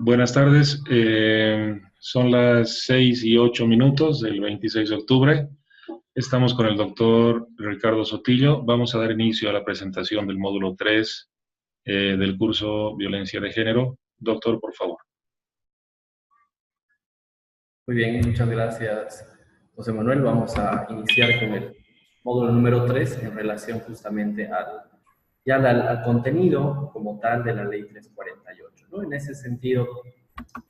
Buenas tardes. Son las 6:08 del 26 de octubre. Estamos con el doctor Ricardo Sotillo. Vamos a dar inicio a la presentación del módulo 3 del curso Violencia de Género. Doctor, por favor. Muy bien, muchas gracias, José Manuel. Vamos a iniciar con el módulo número 3 en relación justamente al contenido como tal de la Ley 348, ¿no? En ese sentido,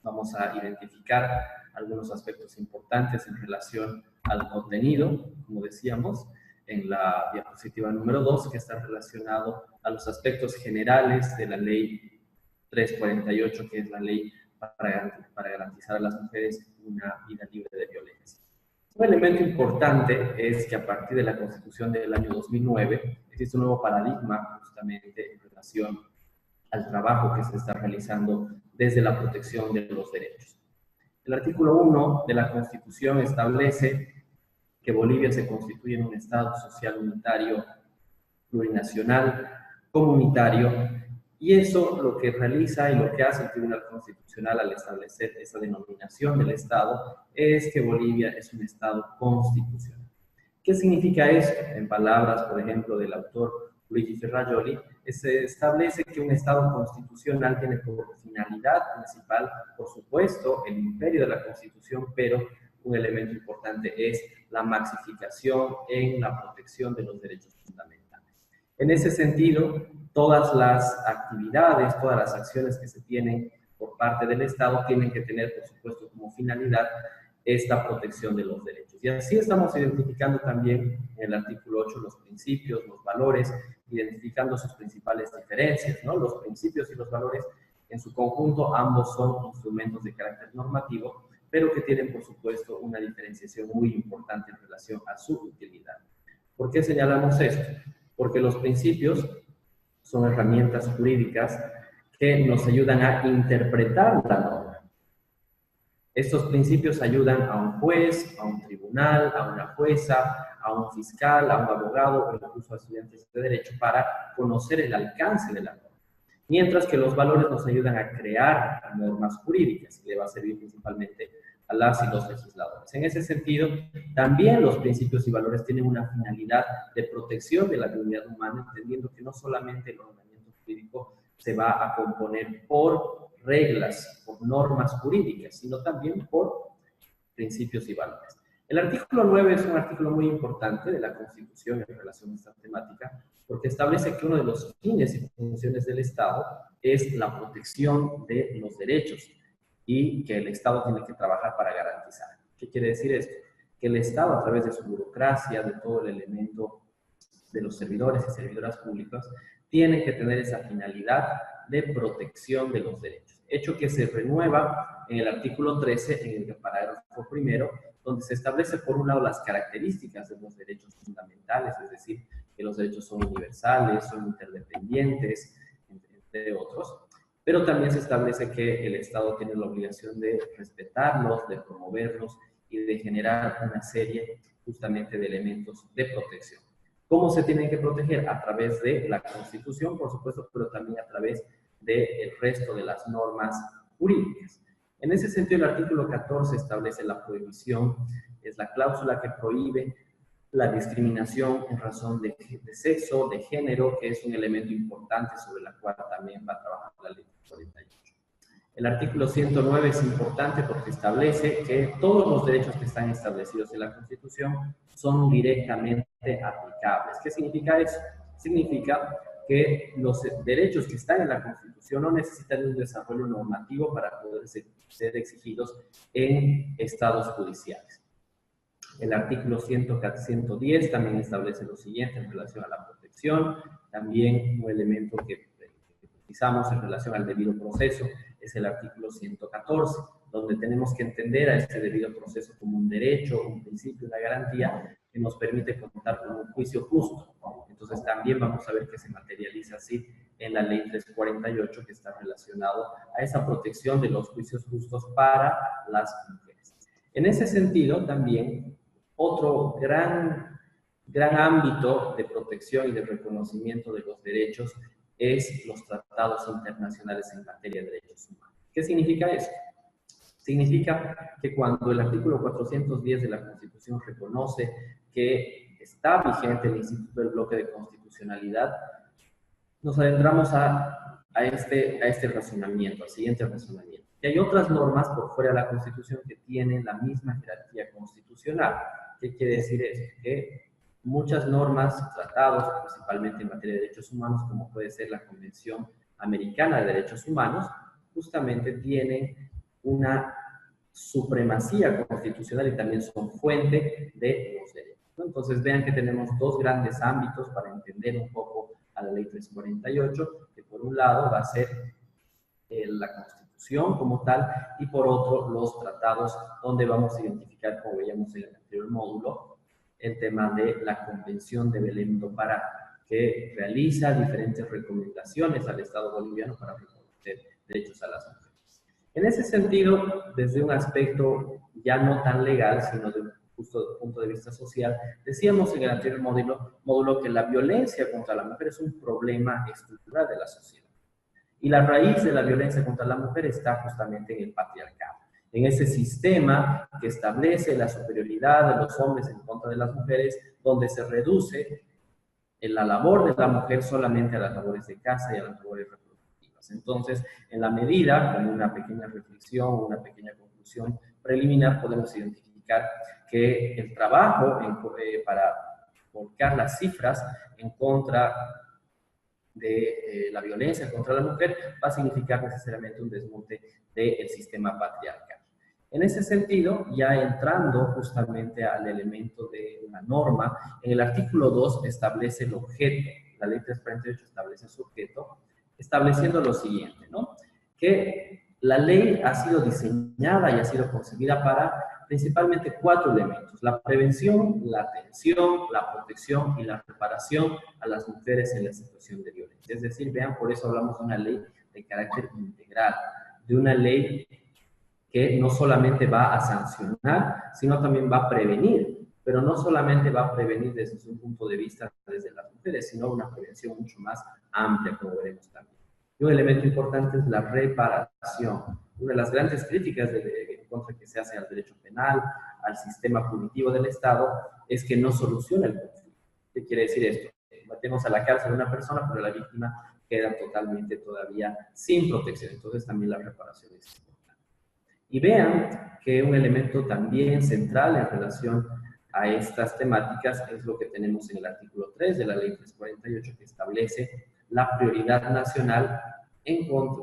vamos a identificar algunos aspectos importantes en relación al contenido, como decíamos, en la diapositiva número 2, que está relacionado a los aspectos generales de la Ley 348, que es la ley para garantizar a las mujeres una vida libre de violencia. Un elemento importante es que a partir de la Constitución del año 2009 existe un nuevo paradigma justamente en relación al trabajo que se está realizando desde la protección de los derechos. El artículo 1 de la Constitución establece que Bolivia se constituye en un Estado social unitario, plurinacional, comunitario, y eso lo que realiza y lo que hace el Tribunal Constitucional al establecer esa denominación del Estado es que Bolivia es un Estado constitucional. ¿Qué significa esto? En palabras, por ejemplo, del autor Luigi Ferrajoli, se establece que un Estado constitucional tiene por finalidad principal, por supuesto, el imperio de la Constitución, pero un elemento importante es la maxificación en la protección de los derechos fundamentales. En ese sentido, todas las actividades, todas las acciones que se tienen por parte del Estado tienen que tener, por supuesto, como finalidad esta protección de los derechos. Y así estamos identificando también en el artículo 8 los principios, los valores, identificando sus principales diferencias, ¿no? Los principios y los valores en su conjunto, ambos son instrumentos de carácter normativo, pero que tienen, por supuesto, una diferenciación muy importante en relación a su utilidad. ¿Por qué señalamos esto? Porque los principios son herramientas jurídicas que nos ayudan a interpretar la norma. Estos principios ayudan a un juez, a un tribunal, a una jueza, a un fiscal, a un abogado o incluso a estudiantes de derecho para conocer el alcance de la norma. Mientras que los valores nos ayudan a crear normas jurídicas, que le va a servir principalmente a las y los legisladores. En ese sentido, también los principios y valores tienen una finalidad de protección de la dignidad humana, entendiendo que no solamente el ordenamiento jurídico se va a componer por reglas, por normas jurídicas, sino también por principios y valores. El artículo 9 es un artículo muy importante de la Constitución en relación a esta temática, porque establece que uno de los fines y funciones del Estado es la protección de los derechos y que el Estado tiene que trabajar para garantizar. ¿Qué quiere decir esto? Que el Estado, a través de su burocracia, de todo el elemento de los servidores y servidoras públicas, tiene que tener esa finalidad de protección de los derechos. Hecho que se renueva en el artículo 13, en el parágrafo primero, donde se establece por un lado las características de los derechos fundamentales, es decir, que los derechos son universales, son interdependientes, entre otros, pero también se establece que el Estado tiene la obligación de respetarlos, de promoverlos y de generar una serie justamente de elementos de protección. ¿Cómo se tienen que proteger? A través de la Constitución, por supuesto, pero también a través del resto de las normas jurídicas. En ese sentido, el artículo 14 establece la prohibición, es la cláusula que prohíbe la discriminación en razón de sexo, de género, que es un elemento importante sobre la cual también va a trabajar la ley 48. El artículo 109 es importante porque establece que todos los derechos que están establecidos en la Constitución son directamente aplicables. ¿Qué significa eso? Significa que los derechos que están en la Constitución no necesitan un desarrollo normativo para poder ser exigidos en estados judiciales. El artículo 110 también establece lo siguiente en relación a la protección, también un elemento que utilizamos en relación al debido proceso es el artículo 114, donde tenemos que entender a este debido proceso como un derecho, un principio, una garantía que nos permite contar con un juicio justo. Entonces también vamos a ver que se materializa así en la ley 348, que está relacionado a esa protección de los juicios justos para las mujeres. En ese sentido, también otro gran ámbito de protección y de reconocimiento de los derechos es los tratados internacionales en materia de derechos humanos. ¿Qué significa esto? Significa que cuando el artículo 410 de la Constitución reconoce que está vigente el Instituto del Bloque de Constitucionalidad, nos adentramos a este razonamiento, al siguiente razonamiento. Que hay otras normas por fuera de la Constitución que tienen la misma jerarquía constitucional. ¿Qué quiere decir esto? Que muchas normas, tratados, principalmente en materia de derechos humanos, como puede ser la Convención Americana de Derechos Humanos, justamente tienen una supremacía constitucional y también son fuente de los derechos, ¿no? Entonces vean que tenemos dos grandes ámbitos para entender un poco a la Ley 348, que por un lado va a ser la Constitución como tal, y por otro los tratados, donde vamos a identificar, como veíamos en el anterior módulo, el tema de la Convención de Belém do Pará, que realiza diferentes recomendaciones al Estado boliviano para reconocer derechos a las mujeres. En ese sentido, desde un aspecto ya no tan legal, sino de un punto de vista social, decíamos en el anterior módulo que la violencia contra la mujer es un problema estructural de la sociedad. Y la raíz de la violencia contra la mujer está justamente en el patriarcado, en ese sistema que establece la superioridad de los hombres en contra de las mujeres, donde se reduce la labor de la mujer solamente a las labores de casa y a las labores reproductivas. Entonces, en la medida, como una pequeña reflexión, una pequeña conclusión preliminar, podemos identificar que el trabajo para volcar las cifras en contra de la violencia contra la mujer va a significar necesariamente un desmonte del sistema patriarcal. En ese sentido, ya entrando justamente al elemento de una norma, en el artículo 2 establece el objeto, la ley 348 establece su objeto, estableciendo lo siguiente, ¿no? Que la ley ha sido diseñada y ha sido concebida para principalmente 4 elementos: la prevención, la atención, la protección y la reparación a las mujeres en la situación de violencia. Es decir, vean, por eso hablamos de una ley de carácter integral, de una ley que no solamente va a sancionar, sino también va a prevenir, pero no solamente va a prevenir desde un punto de vista desde las mujeres, sino una prevención mucho más amplia, como veremos también. Y un elemento importante es la reparación. Una de las grandes críticas en contra que se hace al derecho penal, al sistema punitivo del Estado, es que no soluciona el conflicto. ¿Qué quiere decir esto? Metemos a la cárcel a una persona, pero la víctima queda totalmente todavía sin protección. Entonces también la reparación es importante. Y vean que un elemento también central en relación a estas temáticas es lo que tenemos en el artículo 3 de la Ley 348, que establece la prioridad nacional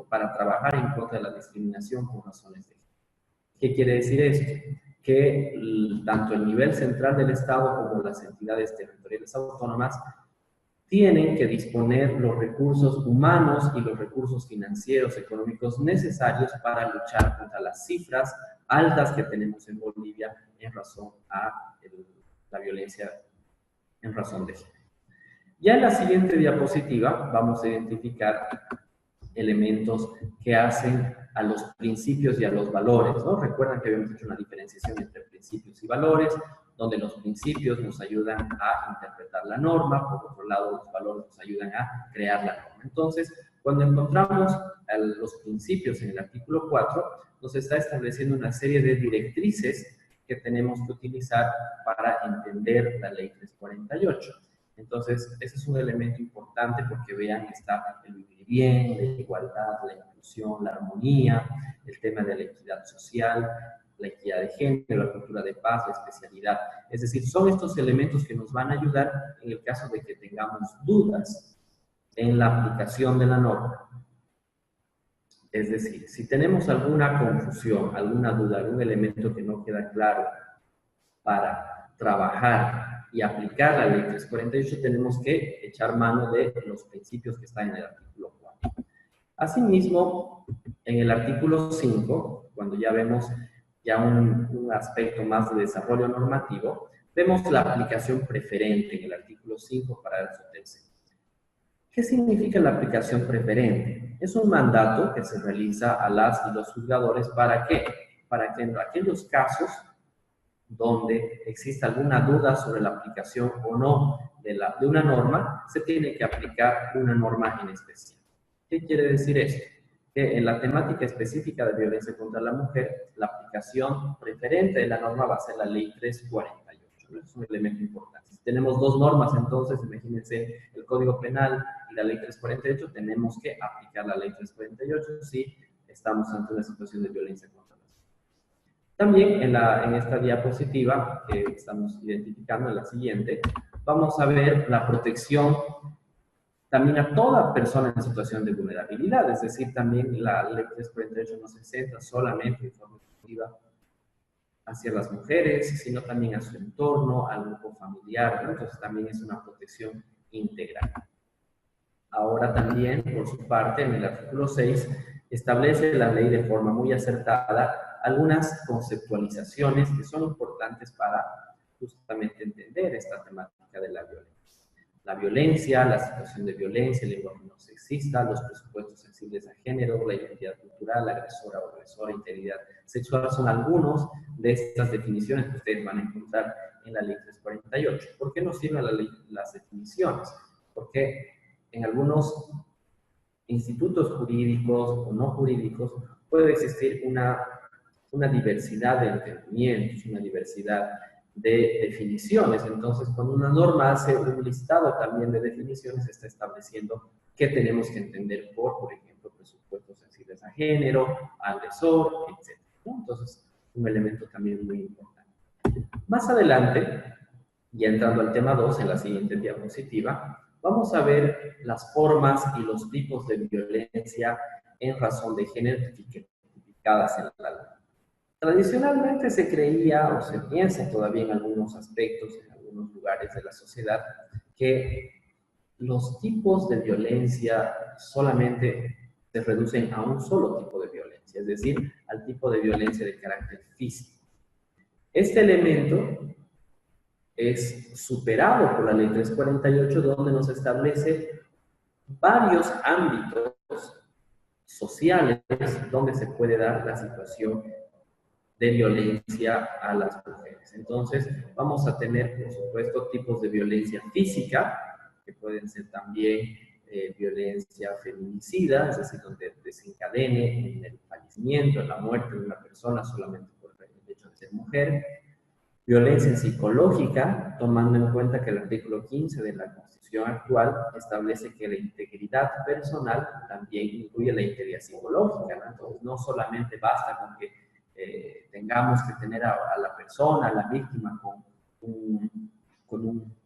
para trabajar en contra de la discriminación por razones de género. ¿Qué quiere decir esto? Que tanto el nivel central del Estado como las entidades territoriales autónomas tienen que disponer los recursos humanos y los recursos financieros, económicos necesarios para luchar contra las cifras altas que tenemos en Bolivia en razón a la violencia en razón de género. Ya en la siguiente diapositiva vamos a identificar elementos que hacen a los principios y a los valores, ¿no? Recuerdan que habíamos hecho una diferenciación entre principios y valores, donde los principios nos ayudan a interpretar la norma, por otro lado los valores nos ayudan a crear la norma. Entonces, cuando encontramos los principios en el artículo 4, nos está estableciendo una serie de directrices que tenemos que utilizar para entender la ley 348. Entonces, ese es un elemento importante porque vean que está el vivir bien, la igualdad, la inclusión, la armonía, el tema de la equidad social, la equidad de género, la cultura de paz, la especialidad. Es decir, son estos elementos que nos van a ayudar en el caso de que tengamos dudas en la aplicación de la norma. Es decir, si tenemos alguna confusión, alguna duda, algún elemento que no queda claro para trabajar y aplicar la ley 348, tenemos que echar mano de los principios que están en el artículo 4. Asimismo, en el artículo 5, cuando ya vemos ya un aspecto más de desarrollo normativo, vemos la aplicación preferente en el artículo 5, parágrafo 3. ¿Qué significa la aplicación preferente? Es un mandato que se realiza a las y los juzgadores. ¿Para qué? Para que en aquellos casos donde exista alguna duda sobre la aplicación o no de una norma, se tiene que aplicar una norma en especial. ¿Qué quiere decir esto? que en la temática específica de violencia contra la mujer, la aplicación preferente de la norma va a ser la ley 348, ¿no? Es un elemento importante. Si tenemos dos normas, entonces, imagínense el Código Penal y la ley 348, tenemos que aplicar la ley 348 si estamos ante una situación de violencia contra la mujer. También en esta diapositiva que estamos identificando, en la siguiente, vamos a ver la protección también a toda persona en situación de vulnerabilidad, es decir, también la ley 348 no se centra solamente de forma exclusiva hacia las mujeres, sino también a su entorno, al grupo familiar, ¿no? Entonces también es una protección integral. Ahora también, por su parte, en el artículo 6, establece la ley de forma muy acertada algunas conceptualizaciones que son importantes para justamente entender esta temática de la violencia. La violencia, la situación de violencia, el lenguaje no sexista, los presupuestos sensibles a género, la identidad cultural, la agresora o agresora, integridad sexual, son algunos de estas definiciones que ustedes van a encontrar en la ley 348. ¿Por qué nos sirven las definiciones? Porque en algunos institutos jurídicos o no jurídicos puede existir una diversidad de entendimientos, una diversidad de definiciones. Entonces, cuando una norma hace un listado también de definiciones, está estableciendo qué tenemos que entender por ejemplo, presupuestos sensibles a género, agresor, etc. ¿No? Entonces, un elemento también muy importante. Más adelante, ya entrando al tema 2, en la siguiente diapositiva, vamos a ver las formas y los tipos de violencia en razón de género tipificadas en la ley. Tradicionalmente se creía o se piensa todavía en algunos aspectos, en algunos lugares de la sociedad, que los tipos de violencia solamente se reducen a un solo tipo de violencia, es decir, al tipo de violencia de carácter físico. Este elemento es superado por la ley 348, donde nos establece varios ámbitos sociales donde se puede dar la situación de violencia a las mujeres. Entonces, vamos a tener, por supuesto, tipos de violencia física, que pueden ser también violencia feminicida, es decir, donde desencadene en el fallecimiento, en la muerte de una persona solamente por el hecho de ser mujer. Violencia psicológica, tomando en cuenta que el artículo 15 de la Constitución actual establece que la integridad personal también incluye la integridad psicológica, ¿no? Entonces, no solamente basta con que tengamos que tener a la persona, a la víctima, con un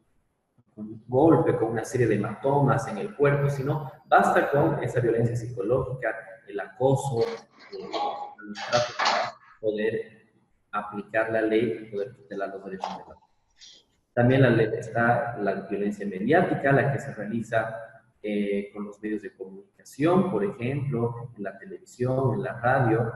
golpe, con una serie de hematomas en el cuerpo, sino basta con esa violencia psicológica, el acoso, el trato para poder aplicar la ley y poder tutelar los derechos de la mujer. También está la violencia mediática, la que se realiza con los medios de comunicación, por ejemplo, en la televisión, en la radio.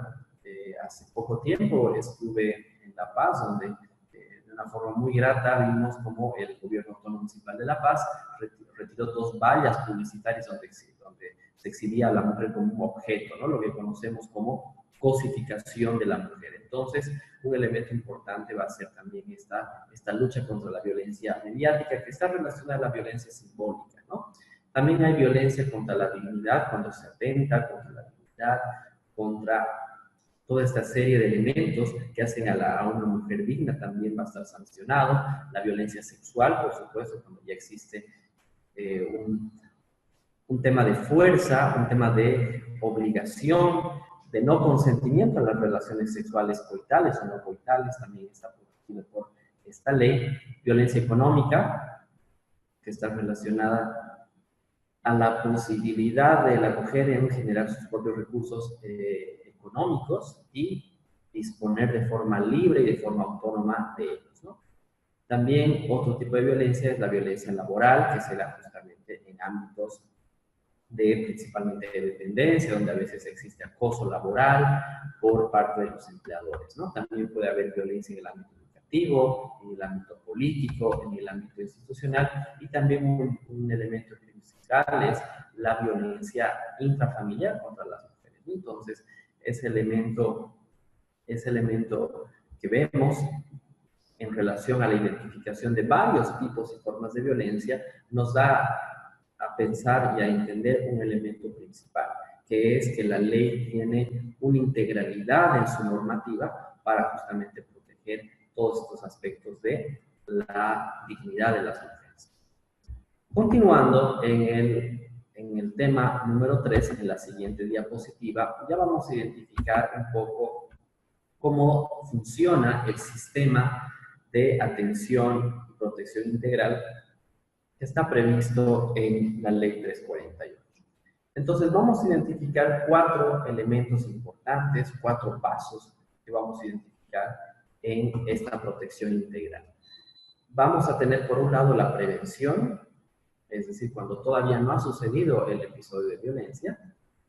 Hace poco tiempo estuve en La Paz, donde de una forma muy grata vimos como el gobierno autónomo municipal de La Paz retiró 2 vallas publicitarias donde se exhibía a la mujer como un objeto, ¿no? Lo que conocemos como cosificación de la mujer. Entonces, un elemento importante va a ser también esta lucha contra la violencia mediática, que está relacionada a la violencia simbólica, ¿no? También hay violencia contra la dignidad, cuando se atenta contra la dignidad, contra toda esta serie de elementos que hacen a una mujer digna, también va a estar sancionado. La violencia sexual, por supuesto, cuando ya existe un tema de fuerza, un tema de obligación, de no consentimiento a las relaciones sexuales coitales o no coitales, también está protegido por esta ley. Violencia económica, que está relacionada a la posibilidad de la mujer en generar sus propios recursos económicos y disponer de forma libre y de forma autónoma de ellos, ¿no? También otro tipo de violencia es la violencia laboral, que se da justamente en ámbitos principalmente de dependencia, donde a veces existe acoso laboral por parte de los empleadores, ¿no? También puede haber violencia en el ámbito educativo, en el ámbito político, en el ámbito institucional, y también un elemento principal es la violencia intrafamiliar contra las mujeres, ¿no? Entonces, ese elemento que vemos en relación a la identificación de varios tipos y formas de violencia nos da a pensar y a entender un elemento principal. que es que la ley tiene una integralidad en su normativa para justamente proteger todos estos aspectos de la dignidad de las mujeres. Continuando en el tema número 3, en la siguiente diapositiva, ya vamos a identificar un poco cómo funciona el sistema de atención y protección integral que está previsto en la Ley 348. Entonces, vamos a identificar 4 elementos importantes, 4 pasos que vamos a identificar en esta protección integral. Vamos a tener, por un lado, la prevención, es decir, cuando todavía no ha sucedido el episodio de violencia;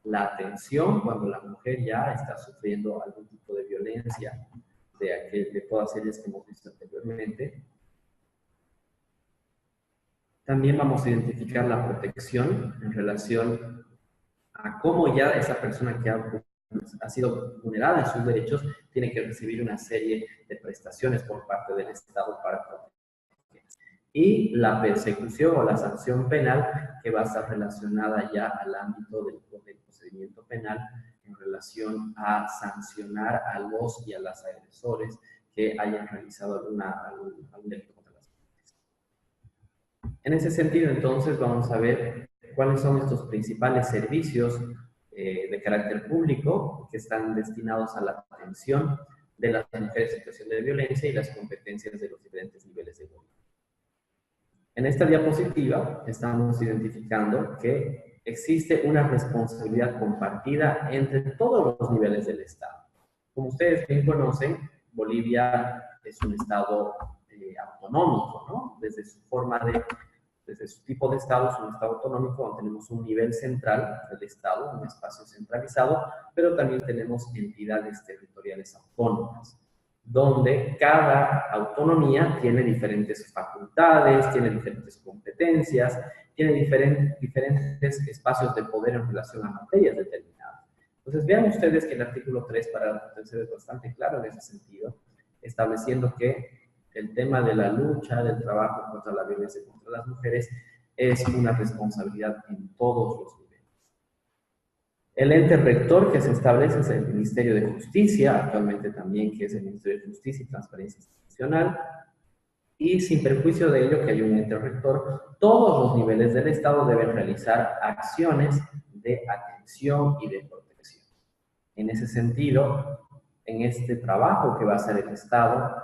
la atención, cuando la mujer ya está sufriendo algún tipo de violencia de todas ellas que hemos visto anteriormente. También vamos a identificar la protección en relación a cómo ya esa persona que ha sido vulnerada en sus derechos tiene que recibir una serie de prestaciones por parte del Estado para protegerse. Y la persecución o la sanción penal, que va a estar relacionada ya al ámbito del procedimiento penal en relación a sancionar a los y a las agresores que hayan realizado algún delito contra las mujeres. En ese sentido, entonces, vamos a ver cuáles son estos principales servicios de carácter público que están destinados a la atención de las mujeres en situación de violencia y las competencias de los diferentes niveles de gobierno. En esta diapositiva estamos identificando que existe una responsabilidad compartida entre todos los niveles del Estado. Como ustedes bien conocen, Bolivia es un Estado autonómico, ¿no? Desde su tipo de Estado, es un Estado autonómico donde tenemos un nivel central del Estado, un espacio centralizado, pero también tenemos entidades territoriales autónomas, donde cada autonomía tiene diferentes facultades, tiene diferentes competencias, tiene diferentes espacios de poder en relación a materias determinadas. Entonces, vean ustedes que el artículo 3 para la protección es bastante claro en ese sentido, estableciendo que el tema de la lucha, del trabajo contra la violencia contra las mujeres, es una responsabilidad en todos los niveles. El ente rector que se establece es el Ministerio de Justicia, actualmente también, que es el Ministerio de Justicia y Transparencia Institucional, y sin perjuicio de ello que hay un ente rector, todos los niveles del Estado deben realizar acciones de atención y de protección. En ese sentido, en este trabajo que va a hacer el Estado,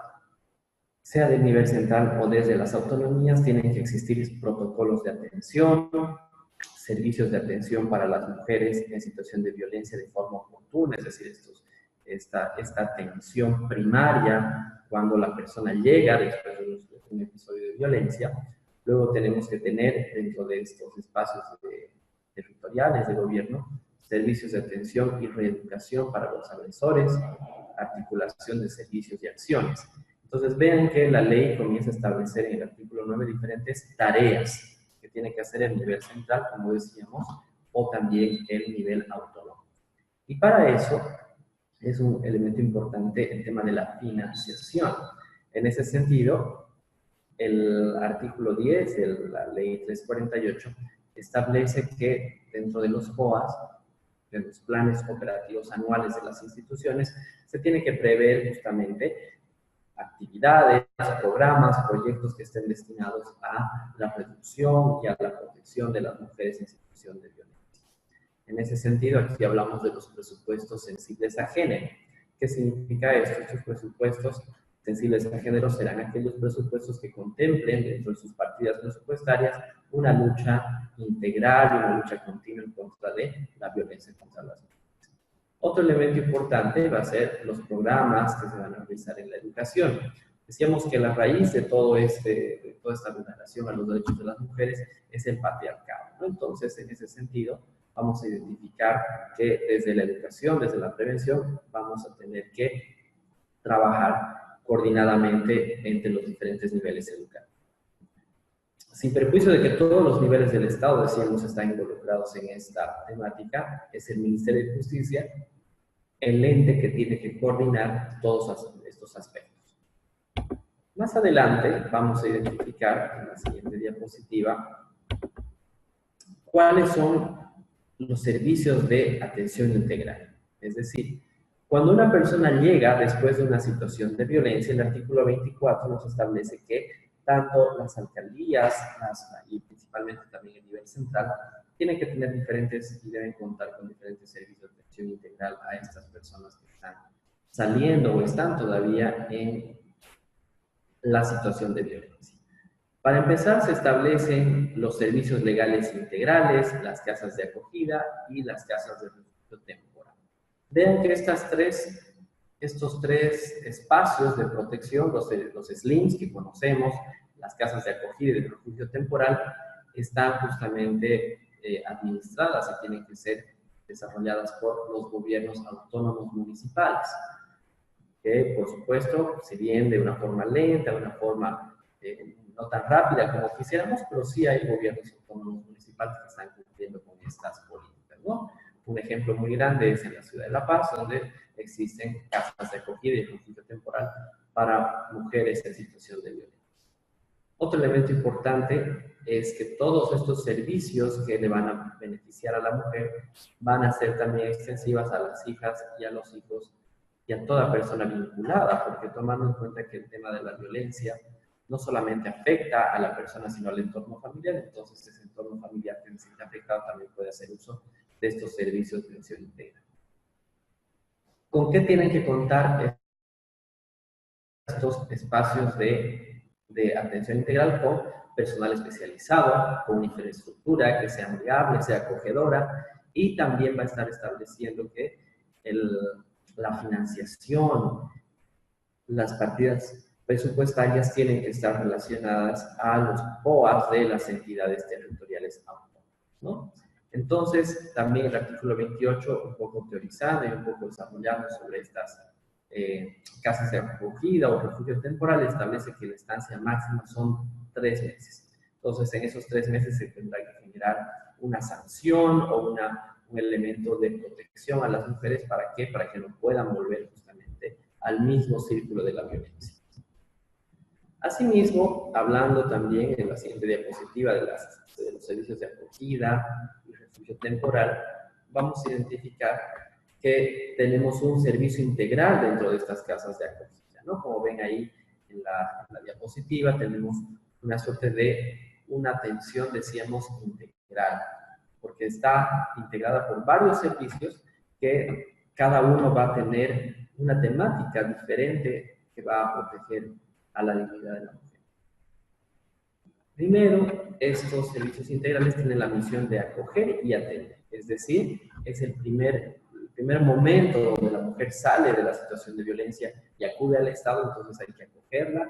sea del nivel central o desde las autonomías, tienen que existir protocolos de atención, servicios de atención para las mujeres en situación de violencia de forma oportuna, es decir, esta atención primaria cuando la persona llega después de un episodio de violencia. Luego tenemos que tener dentro de estos espacios territoriales de gobierno servicios de atención y reeducación para los agresores, articulación de servicios y acciones. Entonces vean que la ley comienza a establecer en el artículo 9 diferentes tareas que tiene que hacer el nivel central, como decíamos, o también el nivel autónomo. Y para eso es un elemento importante el tema de la financiación. En ese sentido, el artículo 10 de la ley 348 establece que dentro de los POAS, de los planes operativos anuales de las instituciones, se tiene que prever justamente actividades, programas, proyectos que estén destinados a la reducción y a la protección de las mujeres en situación de violencia. En ese sentido, aquí hablamos de los presupuestos sensibles a género. ¿Qué significa esto? Estos presupuestos sensibles a género serán aquellos presupuestos que contemplen dentro de sus partidas presupuestarias una lucha integral y una lucha continua en contra de la violencia contra las mujeres. Otro elemento importante va a ser los programas que se van a realizar en la educación. Decíamos que la raíz de toda esta vulneración a los derechos de las mujeres es el patriarcado, ¿no? Entonces, en ese sentido, vamos a identificar que desde la educación, desde la prevención, vamos a tener que trabajar coordinadamente entre los diferentes niveles educativos. Sin perjuicio de que todos los niveles del Estado, decíamos, están involucrados en esta temática, es el Ministerio de Justicia el ente que tiene que coordinar todos estos aspectos. Más adelante vamos a identificar en la siguiente diapositiva cuáles son los servicios de atención integral. Es decir, cuando una persona llega después de una situación de violencia, el artículo 24 nos establece que tanto las alcaldías y principalmente también el nivel central tienen que tener diferentes y deben contar con diferentes servicios de atención integral a estas personas que están saliendo o están todavía en la situación de violencia. Para empezar, se establecen los servicios legales integrales, las casas de acogida y las casas de refugio temporal. Vean que estos tres espacios de protección, los SLIMs que conocemos, las casas de acogida y de refugio temporal, están justamente administradas y tienen que ser desarrolladas por los gobiernos autónomos municipales, que por supuesto, si bien de una forma lenta, de una forma no tan rápida como quisiéramos, pero sí hay gobiernos autónomos municipales que están cumpliendo con estas políticas, ¿no? Un ejemplo muy grande es en la ciudad de La Paz, donde existen casas de acogida y refugio temporal para mujeres en situación de violencia. Otro elemento importante es que todos estos servicios que le van a beneficiar a la mujer van a ser también extensivas a las hijas y a los hijos y a toda persona vinculada, porque tomando en cuenta que el tema de la violencia no solamente afecta a la persona, sino al entorno familiar, entonces ese entorno familiar que se está afectado también puede hacer uso de estos servicios de atención integral. ¿Con qué tienen que contar estos espacios de atención integral? Con personal especializado, con una infraestructura que sea amigable, sea acogedora, y también va a estar estableciendo que la financiación, las partidas presupuestarias tienen que estar relacionadas a los POAs de las entidades territoriales autónomas, ¿no? Entonces, también el artículo 28, un poco teorizando y un poco desarrollando sobre estas casas de acogida o refugio temporal, establece que la estancia máxima son 3 meses. Entonces, en esos 3 meses se tendrá que generar una sanción o un elemento de protección a las mujeres. ¿Para qué? Para que no puedan volver justamente al mismo círculo de la violencia. Asimismo, hablando también en la siguiente diapositiva de los servicios de acogida y refugio temporal, vamos a identificar que tenemos un servicio integral dentro de estas casas de acogida, ¿no? Como ven ahí en la diapositiva, tenemos una suerte de una atención, decíamos, integral, porque está integrada por varios servicios que cada uno va a tener una temática diferente que va a proteger a la dignidad de la mujer. Primero, estos servicios integrales tienen la misión de acoger y atender, es decir, es el primer momento donde la mujer sale de la situación de violencia y acude al Estado, entonces hay que acogerla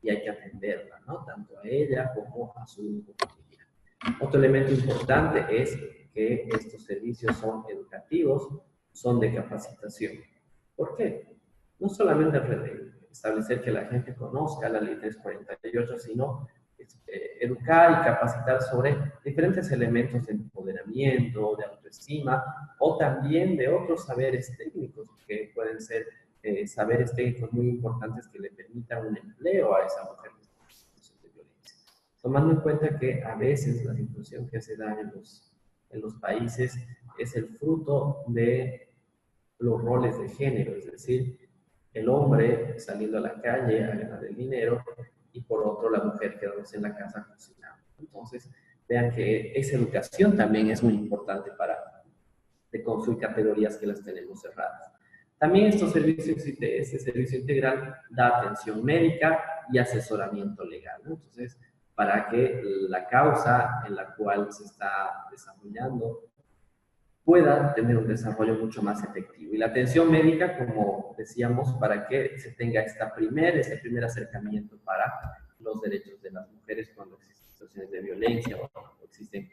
y hay que atenderla, ¿no? Tanto a ella como a su grupo familiar. Otro elemento importante es que estos servicios son educativos, son de capacitación. ¿Por qué? No solamente establecer que la gente conozca la ley 348, sino educar y capacitar sobre diferentes elementos de empoderamiento, de autoestima, o también de otros saberes técnicos, que pueden ser saberes técnicos muy importantes que le permitan un empleo a esa mujer de violencia. Tomando en cuenta que a veces la situación que se da en los países es el fruto de los roles de género, es decir, el hombre saliendo a la calle a ganar el dinero y por otro la mujer quedándose en la casa cocinando. Entonces, vean que esa educación también es muy importante para reconstruir categorías que las tenemos cerradas. También estos servicios, este servicio integral da atención médica y asesoramiento legal, ¿no? Entonces, para que la causa en la cual se está desarrollando pueda tener un desarrollo mucho más efectivo. Y la atención médica, como decíamos, para que se tenga este primer acercamiento para los derechos de las mujeres cuando existen situaciones de violencia o existen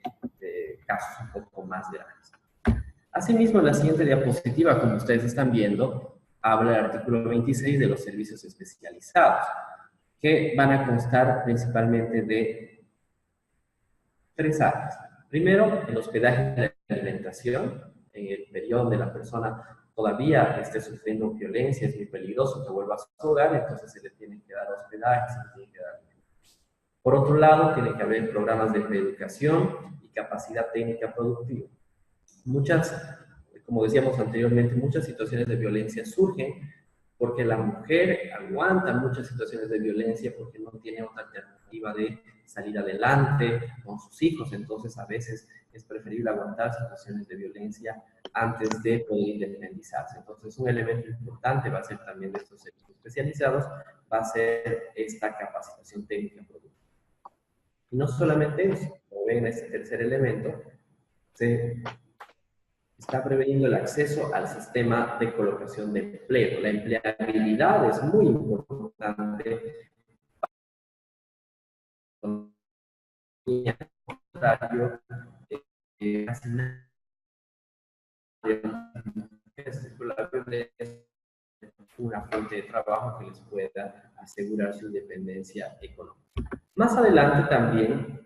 casos un poco más graves. Asimismo, en la siguiente diapositiva, como ustedes están viendo, habla el artículo 26 de los servicios especializados, que van a constar principalmente de 3 áreas. Primero, el hospedaje y la alimentación. En el periodo donde la persona todavía esté sufriendo violencia, es muy peligroso que vuelva a su hogar, entonces se le tiene que dar hospedaje, se le tiene que dar alimentación. Por otro lado, tiene que haber programas de reeducación y capacidad técnica productiva. Muchas, como decíamos anteriormente, muchas situaciones de violencia surgen porque la mujer aguanta muchas situaciones de violencia porque no tiene otra alternativa de salir adelante con sus hijos, entonces a veces es preferible aguantar situaciones de violencia antes de poder independizarse. Entonces un elemento importante va a ser también de estos servicios especializados, va a ser esta capacitación técnica productiva. Y no solamente eso, como ven en este tercer elemento, se está preveniendo el acceso al sistema de colocación de empleo. La empleabilidad es muy importante. Una fuente de trabajo que les pueda asegurar su independencia económica. Más adelante también,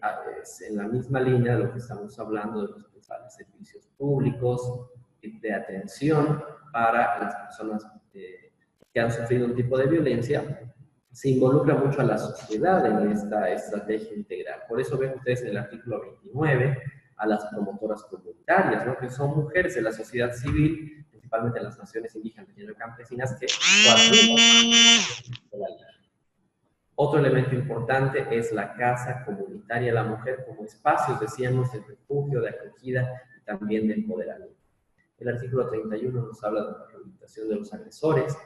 en la misma línea de lo que estamos hablando de los principales servicios públicos, de atención para las personas que han sufrido un tipo de violencia, se involucra mucho a la sociedad en esta estrategia integral. Por eso ven ustedes en el artículo 29 a las promotoras comunitarias, ¿no? Que son mujeres de la sociedad civil, principalmente en las naciones indígenas y campesinas, que otro elemento importante es la casa comunitaria de la mujer como espacios, decíamos, de refugio, de acogida y también de empoderamiento. El artículo 31 nos habla de la rehabilitación de los agresores.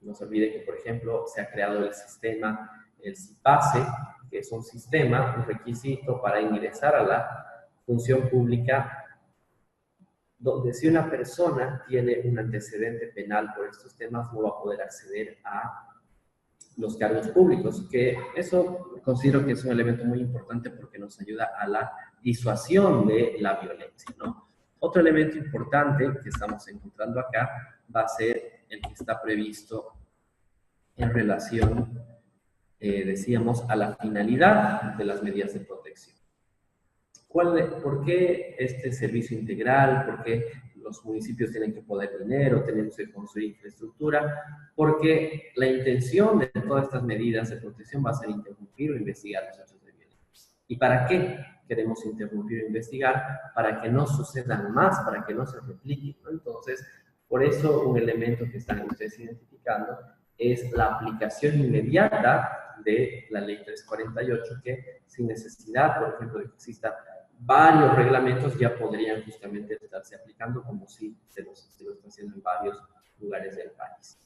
No se olvide que, por ejemplo, se ha creado el sistema, el CIPASE, que es un sistema, un requisito para ingresar a la función pública, donde si una persona tiene un antecedente penal por estos temas, no va a poder acceder a los cargos públicos, que eso considero que es un elemento muy importante porque nos ayuda a la disuasión de la violencia, ¿no? Otro elemento importante que estamos encontrando acá va a ser el que está previsto en relación, decíamos, a la finalidad de las medidas de protección. ¿Por qué este servicio integral? ¿Por qué los municipios tienen que poner dinero, tenemos que construir infraestructura? Porque la intención de todas estas medidas de protección va a ser interrumpir o investigar los hechos de violencia. ¿Y para qué queremos interrumpir o investigar? Para que no sucedan más, para que no se repliquen, ¿no? Entonces, por eso un elemento que están ustedes identificando es la aplicación inmediata de la ley 348, que sin necesidad, por ejemplo, de que exista varios reglamentos, ya podrían justamente estarse aplicando como si se lo está haciendo en varios lugares del país.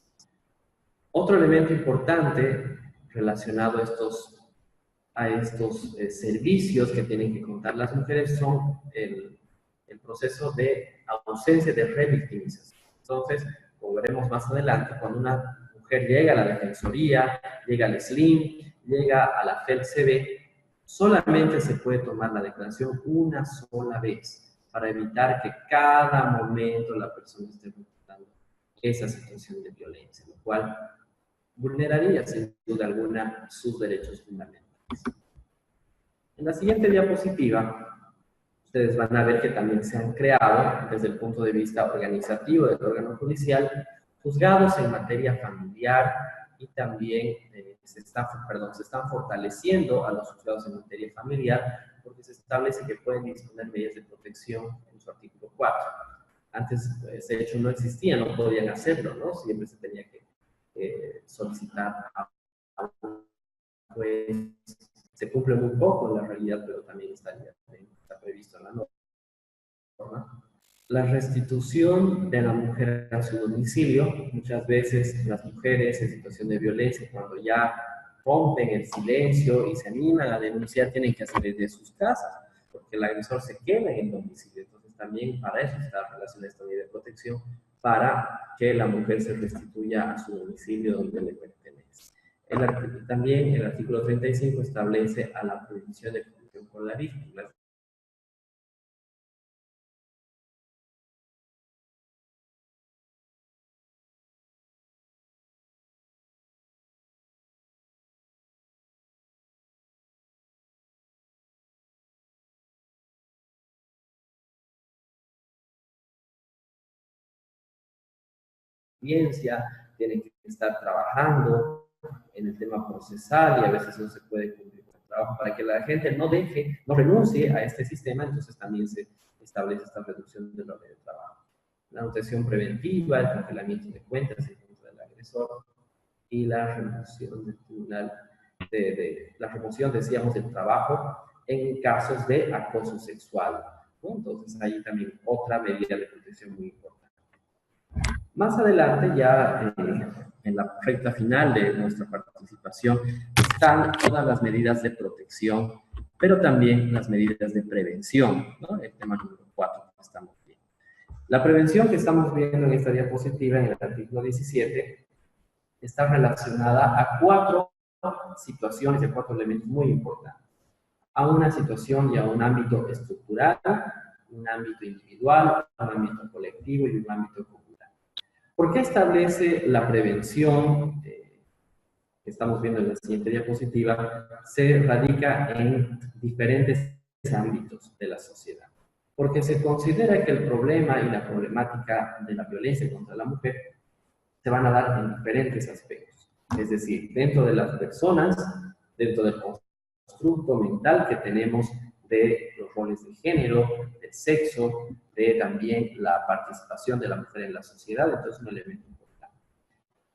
Otro elemento importante relacionado a estos servicios que tienen que contar las mujeres son el proceso de ausencia de revictimización. Entonces, como veremos más adelante, cuando una mujer llega a la Defensoría, llega al SLIM, llega a la FELCB, solamente se puede tomar la declaración una sola vez para evitar que cada momento la persona esté enfrentando esa situación de violencia, lo cual vulneraría sin duda alguna sus derechos fundamentales. En la siguiente diapositiva, ustedes van a ver que también se han creado, desde el punto de vista organizativo del órgano judicial, juzgados en materia familiar y también se están fortaleciendo a los juzgados en materia familiar porque se establece que pueden disponer medidas de protección en su artículo 4. Antes ese hecho no existía, no podían hacerlo, ¿no? Siempre se tenía que solicitar a un juez. Se cumple muy poco en la realidad, pero también está previsto en la norma. La restitución de la mujer a su domicilio, muchas veces las mujeres en situación de violencia, cuando ya rompen el silencio y se animan a denunciar, tienen que hacer desde sus casas, porque el agresor se queda en el domicilio. Entonces también para eso está relacionada esta medida de protección, para que la mujer se restituya a su domicilio donde le pertenece. También el artículo 35 establece a la prohibición de comunicación con la víctima. Tienen que estar trabajando en el tema procesal y a veces no se puede cumplir con el trabajo para que la gente no renuncie a este sistema, entonces también se establece esta reducción del horario de trabajo. La nutrición preventiva, el cancelamiento de cuentas en contra del agresor y la remoción del tribunal, la remoción, decíamos, del trabajo en casos de acoso sexual, ¿no? Entonces, ahí también otra medida de protección muy importante. Más adelante, ya en la recta final de nuestra participación, están todas las medidas de protección, pero también las medidas de prevención, ¿no? El tema número 4 que estamos viendo. La prevención que estamos viendo en esta diapositiva, en el artículo 17, está relacionada a 4 situaciones, a 4 elementos muy importantes. A una situación y a un ámbito estructural, un ámbito individual, un ámbito colectivo y un ámbito comunitario. ¿Por qué establece la prevención, que estamos viendo en la siguiente diapositiva, se radica en diferentes ámbitos de la sociedad? Porque se considera que el problema y la problemática de la violencia contra la mujer se van a dar en diferentes aspectos. Es decir, dentro de las personas, dentro del constructo mental que tenemos de los roles de género, del sexo, de también la participación de la mujer en la sociedad. Entonces, un elemento importante.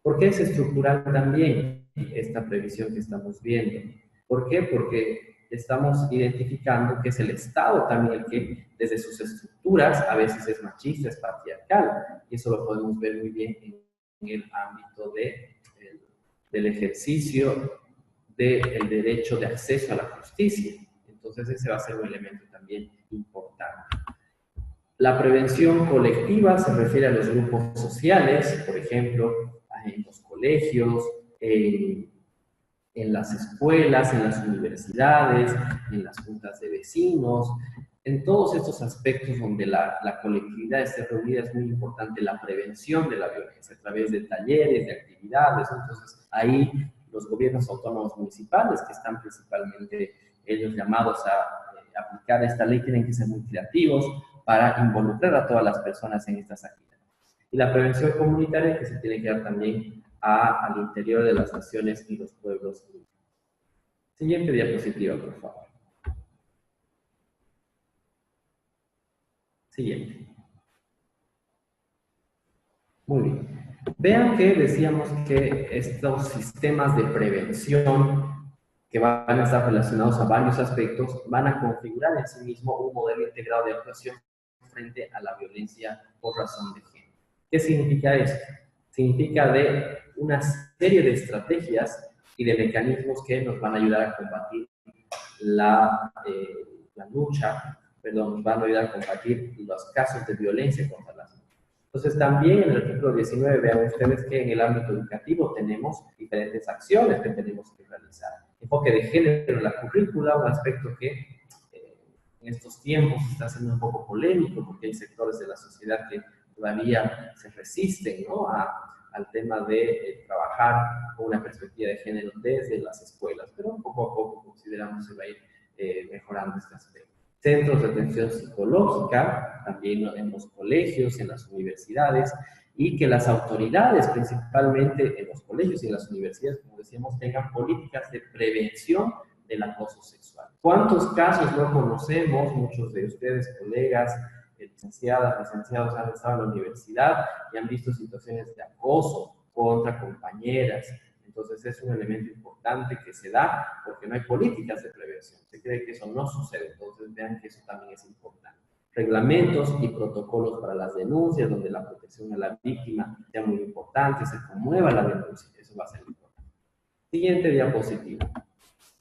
¿Por qué es estructural también esta previsión que estamos viendo? ¿Por qué? Porque estamos identificando que es el Estado también el que, desde sus estructuras, a veces es machista, es patriarcal, y eso lo podemos ver muy bien en el ámbito del ejercicio del derecho de acceso a la justicia. Entonces, ese va a ser un elemento también importante. La prevención colectiva se refiere a los grupos sociales, por ejemplo, en los colegios, en las escuelas, en las universidades, en las juntas de vecinos. En todos estos aspectos donde la colectividad esté reunida es muy importante la prevención de la violencia a través de talleres, de actividades. Entonces, ahí los gobiernos autónomos municipales, que están principalmente ellos llamados a aplicar esta ley, tienen que ser muy creativos para involucrar a todas las personas en estas actividades. Y la prevención comunitaria que se tiene que dar también al interior de las naciones y los pueblos. Siguiente diapositiva, por favor. Siguiente. Muy bien. Vean que decíamos que estos sistemas de prevención que van a estar relacionados a varios aspectos van a configurar en sí mismo un modelo integrado de actuación frente a la violencia por razón de género. ¿Qué significa esto? Significa de una serie de estrategias y de mecanismos que nos van a ayudar a combatir nos van a ayudar a combatir los casos de violencia contra las mujeres. Entonces, también en el artículo 19, vean ustedes que en el ámbito educativo tenemos diferentes acciones que tenemos que realizar. Enfoque de género en la currícula, un aspecto que en estos tiempos está siendo un poco polémico porque hay sectores de la sociedad que todavía se resisten, ¿no?, al tema de trabajar con una perspectiva de género desde las escuelas, pero poco a poco consideramos que se va a ir mejorando este aspecto. Centros de atención psicológica, también en los colegios, en las universidades, y que las autoridades, principalmente en los colegios y en las universidades, como decíamos, tengan políticas de prevención del acoso sexual. ¿Cuántos casos no conocemos? Muchos de ustedes, colegas, licenciadas, licenciados, han estado en la universidad y han visto situaciones de acoso contra compañeras. Entonces, es un elemento importante que se da porque no hay políticas de prevención. Se cree que eso no sucede. Entonces, vean que eso también es importante. Reglamentos y protocolos para las denuncias, donde la protección a la víctima sea muy importante, se promueva la denuncia. Eso va a ser importante. Siguiente diapositiva.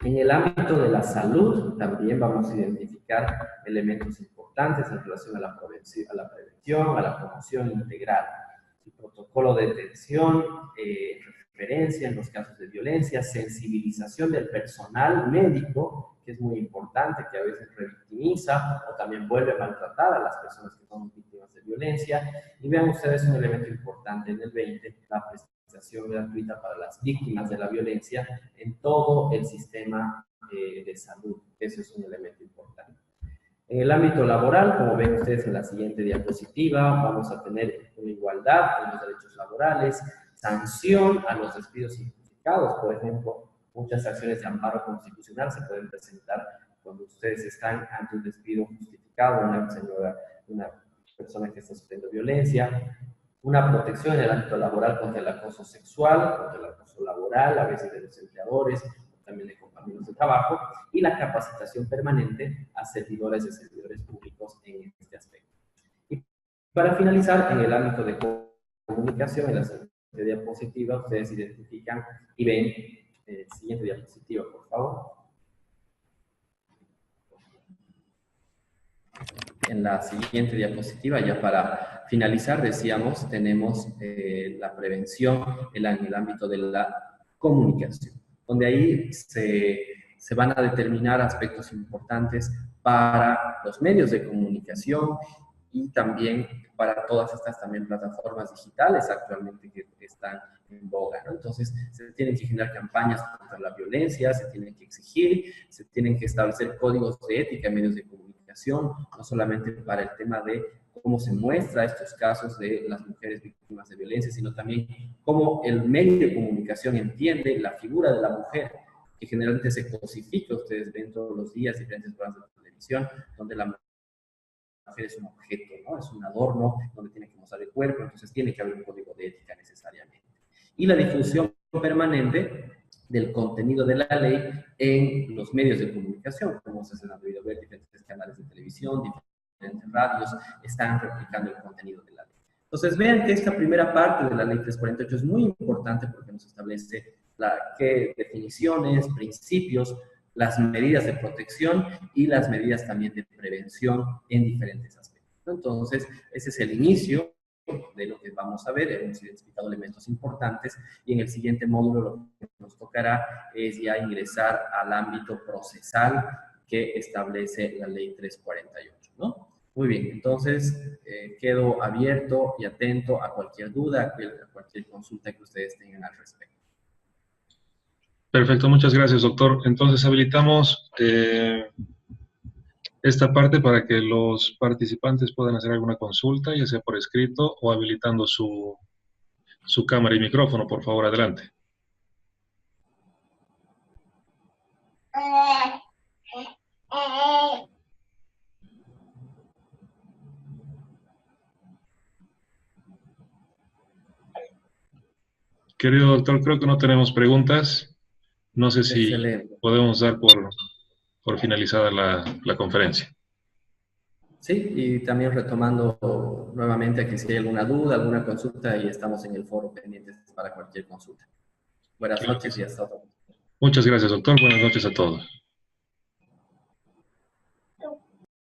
En el ámbito de la salud, también vamos a identificar elementos importantes en relación a la prevención, a la promoción integral. El protocolo de detención, referencia en los casos de violencia, sensibilización del personal médico, que es muy importante, que a veces revictimiza o también vuelve a maltratar a las personas que son víctimas de violencia. Y vean ustedes un elemento importante en el 20, la prestación gratuita para las víctimas de la violencia en todo el sistema de salud. Eso es un elemento importante. En el ámbito laboral, como ven ustedes en la siguiente diapositiva, vamos a tener una igualdad en los derechos laborales, sanción a los despidos injustificados. Por ejemplo, muchas acciones de amparo constitucional se pueden presentar cuando ustedes están ante un despido justificado identificado, una señora, una persona que está sufriendo violencia, una protección en el ámbito laboral contra el acoso sexual, contra el acoso laboral, a veces de los empleadores, también de compañeros de trabajo, y la capacitación permanente a servidores y servidores públicos en este aspecto. Y para finalizar, en el ámbito de comunicación, en la siguiente diapositiva, ustedes identifican y ven, siguiente diapositiva, por favor. En la siguiente diapositiva, ya para finalizar, decíamos, tenemos la prevención en el ámbito de la comunicación, donde ahí se van a determinar aspectos importantes para los medios de comunicación y también para todas estas también plataformas digitales actualmente que están en boga, ¿no? Entonces, se tienen que generar campañas contra la violencia, se tienen que exigir, se tienen que establecer códigos de ética en medios de comunicación, no solamente para el tema de cómo se muestra estos casos de las mujeres víctimas de violencia, sino también cómo el medio de comunicación entiende la figura de la mujer, que generalmente se cosifica, ustedes ven todos los días diferentes programas de televisión, donde la mujer es un objeto, ¿no? Es un adorno donde tiene que mostrar el cuerpo, entonces tiene que haber un código de ética necesariamente. Y la difusión permanente del contenido de la ley en los medios de comunicación, como ustedes han podido ver, diferentes canales de televisión, diferentes radios, están replicando el contenido de la ley. Entonces vean que esta primera parte de la ley 348 es muy importante porque nos establece qué definiciones, principios, las medidas de protección y las medidas también de prevención en diferentes aspectos. Entonces, ese es el inicio de lo que vamos a ver. Hemos identificado elementos importantes y en el siguiente módulo lo que nos tocará es ya ingresar al ámbito procesal que establece la ley 348, ¿no? Muy bien, entonces quedo abierto y atento a cualquier duda, a cualquier consulta que ustedes tengan al respecto. Perfecto, muchas gracias, doctor. Entonces habilitamos esta parte para que los participantes puedan hacer alguna consulta, ya sea por escrito o habilitando su cámara y micrófono. Por favor, adelante. Querido doctor, creo que no tenemos preguntas. No sé si podemos dar por finalizada la conferencia. Sí, y también retomando nuevamente aquí si hay alguna duda, alguna consulta, y estamos en el foro pendientes para cualquier consulta. Buenas noches y hasta luego. Muchas gracias, doctor. Buenas noches a todos.